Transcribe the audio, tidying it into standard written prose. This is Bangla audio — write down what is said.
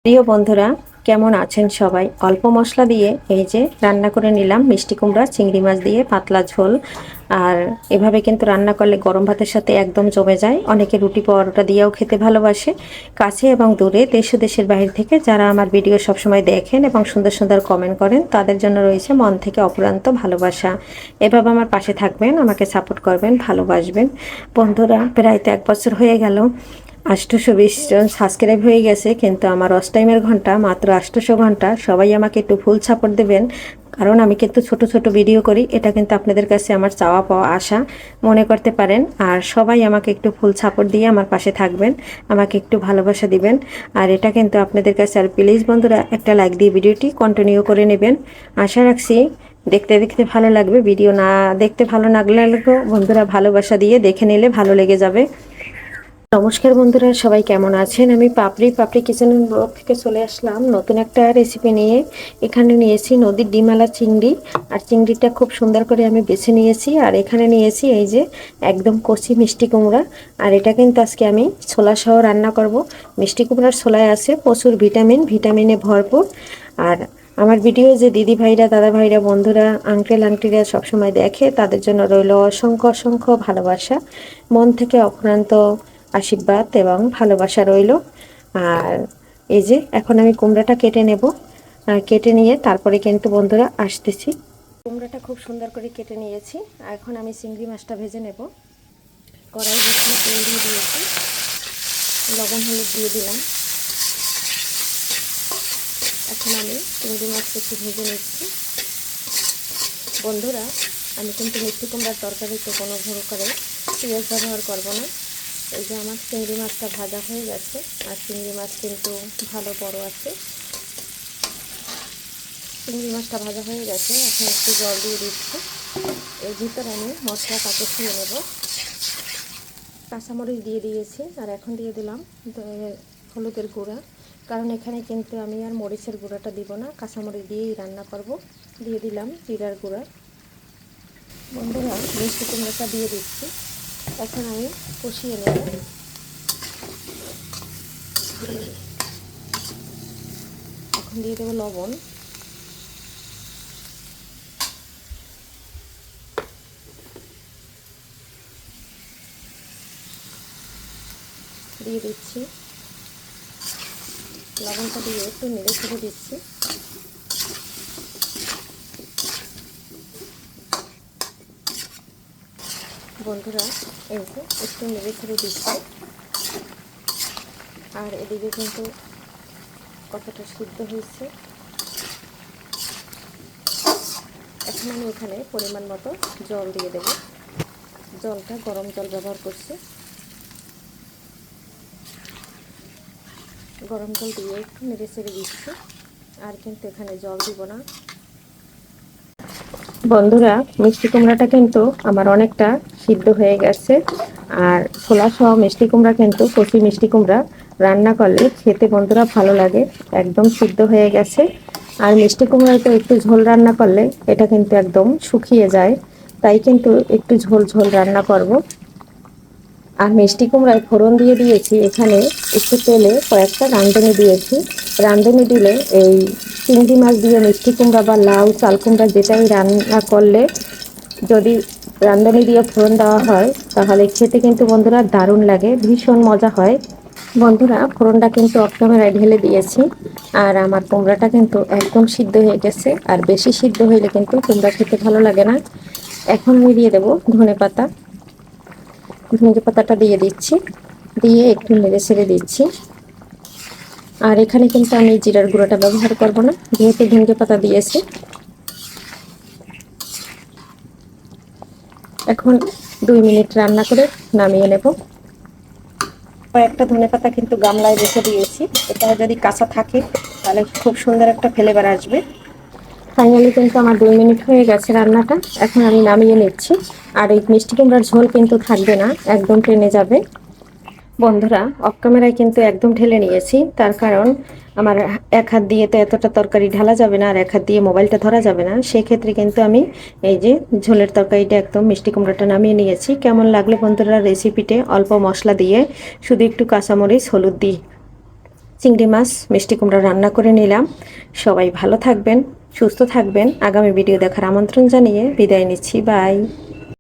প্রিয় বন্ধুরা, কেমন আছেন সবাই? অল্প মশলা দিয়ে এই যে রান্না করে নিলাম মিষ্টি কুমড়া চিংড়ি মাছ দিয়ে পাতলা ঝোল। আর এভাবে কিন্তু রান্না করলে গরম ভাতের সাথে একদম জমে যায়। অনেকে রুটি পরোটা দিয়েও খেতে ভালোবাসে। কাছে এবং দূরে, দেশ ও দেশের বাইরে থেকে যারা আমার ভিডিও সবসময় দেখেন এবং সুন্দর সুন্দর কমেন্ট করেন, তাদের জন্য রয়েছে মন থেকে অফুরন্ত ভালোবাসা। এভাবে আমার পাশে থাকবেন, আমাকে সাপোর্ট করবেন, ভালোবাসবেন। বন্ধুরা, প্রায় তো 1 বছর হয়ে গেল 820 জন সাবস্ক্রাইব হয়ে গেছে, কিন্তু আমার ওয়াচ টাইমের ঘন্টা মাত্র 800 ঘন্টা। সবাই আমাকে একটু ফুল সাপোর্ট দেবেন, কারণ আমি কিন্তু ছোট ছোট ভিডিও করি। এটা কিন্তু আপনাদের কাছে আমার চাওয়া পাওয়া আশা মনে করতে পারেন। আর সবাই আমাকে একটু ফুল সাপোর্ট দিয়ে আমার পাশে থাকবেন, আমাকে একটু ভালোবাসা দিবেন। আর এটা কিন্তু আপনাদের কাছে, আর প্লিজ বন্ধুরা একটা লাইক দিয়ে ভিডিওটি কন্টিনিউ করে নেবেন। আশা রাখছি দেখতে দেখতে ভালো লাগবে। ভিডিও না দেখতে ভালো না লাগলেও বন্ধুরা ভালোবাসা দিয়ে দেখে নিলে ভালো লেগে যাবে। নমস্কার বন্ধুরা, সবাই কেমন আছেন? আমি পাপড়ি কিচেন ব্লগ থেকে চলে আসলাম নতুন একটা রেসিপি নিয়ে। এখানে নিয়েছি নদীর ডিমালা চিংড়ি, আর চিংড়িটা খুব সুন্দর করে আমি বেছে নিয়েছি। আর এখানে নিয়েছি এই যে একদম কচি মিষ্টি কুমড়া। আর এটা কিন্তু আজকে আমি ছোলা সহ রান্না করব। মিষ্টি কুমড়ার ছোলায় আছে প্রচুর ভিটামিনে ভরপুর। আর আমার ভিডিও যে দিদি ভাইরা, দাদা ভাইরা, বন্ধুরা, আঙ্কেল আন্টিরা সবসময় দেখে, তাদের জন্য রইল অসংখ্য অসংখ্য ভালোবাসা, মন থেকে অক্লান্ত আশীর্বাদ এবং ভালোবাসা রইল। আর এই যে এখন আমি কুমড়াটা কেটে নেব। আর কেটে নিয়ে তারপরে কিন্তু বন্ধুরা আসতেছি। কুমড়াটা খুব সুন্দর করে কেটে নিয়েছি। আর এখন আমি চিংড়ি মাছটা ভেজে নেব। কড়াই বসিয়ে তেল দিয়ে দিয়েছি, লবণ হলুদ দিয়ে দিলাম। এখন আমি চিংড়ি মাছটা একটু ভেজে নিচ্ছি। বন্ধুরা, আমি কিন্তু মিষ্টি কুমড়ার তরকারিতে কোনো ভুল করে পেঁয়াজ ব্যবহার করব না। এই যে আমার চিংড়ি মাছটা ভাজা হয়ে গেছে, আর চিংড়ি মাছ কিন্তু ভালো বড় আছে। চিংড়ি মাছটা ভাজা হয়ে গেছে, এখন একটু জল দিয়ে দিচ্ছি। এর ভিতরে আমি মশলাটা কষিয়ে নেব। কাঁচামরিচ দিয়ে দিয়েছি, আর এখন দিয়ে দিলাম হলুদের গুঁড়া, কারণ এখানে কিন্তু আমি আর মরিচের গুঁড়াটা দিব না, কাঁচামরিচ দিয়েই রান্না করব। দিয়ে দিলাম জিরার গুঁড়া। বন্ধুরা, মিষ্টি কুমড়াটা দিয়ে দিচ্ছি। এখন আমি কষিয়ে নেব। এখন দিয়ে দেবো লবণ, দিয়ে দিচ্ছি। লবণটা দিয়ে একটু নেড়ে ছেড়ে দিচ্ছি। বন্ধুরা, এই যে একটু নেড়ে ছেড়ে দিচ্ছি। আর এদিকে কিন্তু কতটা সিদ্ধ হয়েছে। এখন আমি এখানে পরিমাণ মতো জল দিয়ে দেব। জলটা গরম জল ব্যবহার করছি। গরম জল দিয়ে একটু নেড়ে ছেড়ে দিচ্ছি, আর কিন্তু এখানে জল দিব না। বন্ধুরা, মিষ্টি কুমড়াটা কিন্তু আমার অনেকটা সিদ্ধ হয়ে গেছে। আর ছোলা সহ মিষ্টি কুমড়া কিন্তু, কচি মিষ্টি কুমড়া রান্না করলে খেতে বন্ধুরা ভালো লাগে। একদম সিদ্ধ হয়ে গেছে। আর মিষ্টি কুমড়াটা একটু ঝোল রান্না করলে এটা কিন্তু একদম শুকিয়ে যায়, তাই কিন্তু একটু ঝোল ঝোল রান্না করব। আর মিষ্টি কুমড়ায় ফোড়ন দিয়ে দিয়েছি। এখানে একটু তেলে কয়েকটা রাঁধুনি দিয়েছি। রাঁধুনি দিলে এই চিংড়ি মাছ দিয়ে মিষ্টি কুমড়া বা লাউ চাল কুমড়া যেটাই রান্না করলে যদি রাঁধুনি দিয়ে ফোড়ন দেওয়া হয়, তাহলে খেতে কিন্তু বন্ধুরা দারুণ লাগে, ভীষণ মজা হয়। বন্ধুরা, ফোড়নটা কিন্তু অফ ক্যামেরায় ঢেলে দিয়েছি। আর আমার কুমড়াটা কিন্তু একদম সিদ্ধ হয়ে গেছে। আর বেশি সিদ্ধ হইলে কিন্তু কুমড়া খেতে ভালো লাগে না। এখন আমি দিয়ে দেবো ধনেপাতা। ধনে পাতাটা দিয়ে দিচ্ছি, দিয়ে একটু নেড়ে ছেড়ে দিচ্ছি। আর এখানে কিন্তু আমি জিরার গুঁড়োটা ব্যবহার করব না, যেহেতু ধনে পাতা দিয়েছি। এখন 2 মিনিট রান্না করে নামিয়ে নেব। কয়েকটা ধনে পাতা কিন্তু গামলায় রেখে দিয়েছি, এটা যদি কাঁচা থাকে তাহলে খুব সুন্দর একটা ফ্লেভার আসবে। ফাইনালি কিন্তু আমার 2 মিনিট হয়ে গেছে রান্নাটা। এখন আমি নামিয়ে নিচ্ছি। আর এই মিষ্টি কুমড়ার ঝোল কিন্তু থাকবে না, একদম টেনে যাবে। বন্ধুরা, অফ ক্যামেরায় কিন্তু একদম ঢেলে নিয়েছি, তার কারণ আমার এক হাত দিয়ে তো এতটা তরকারি ঢালা যাবে না, আর এক হাত দিয়ে মোবাইলটা ধরা যাবে না। সেক্ষেত্রে কিন্তু আমি এই যে ঝোলের তরকারিটা একদম মিষ্টি কুমড়াটা নামিয়ে নিয়েছি। কেমন লাগলো বন্ধুরা রেসিপিতে? অল্প মশলা দিয়ে, শুধু একটু কাঁচামরিচ হলুদ দিই। চিংড়ি মাছ মিষ্টি কুমড়া রান্না করে নিলাম। সবাই ভালো থাকবেন, সুস্থ থাকবেন। আগামী ভিডিও দেখার আমন্ত্রণ জানিয়ে বিদায় নিচ্ছি। বাই।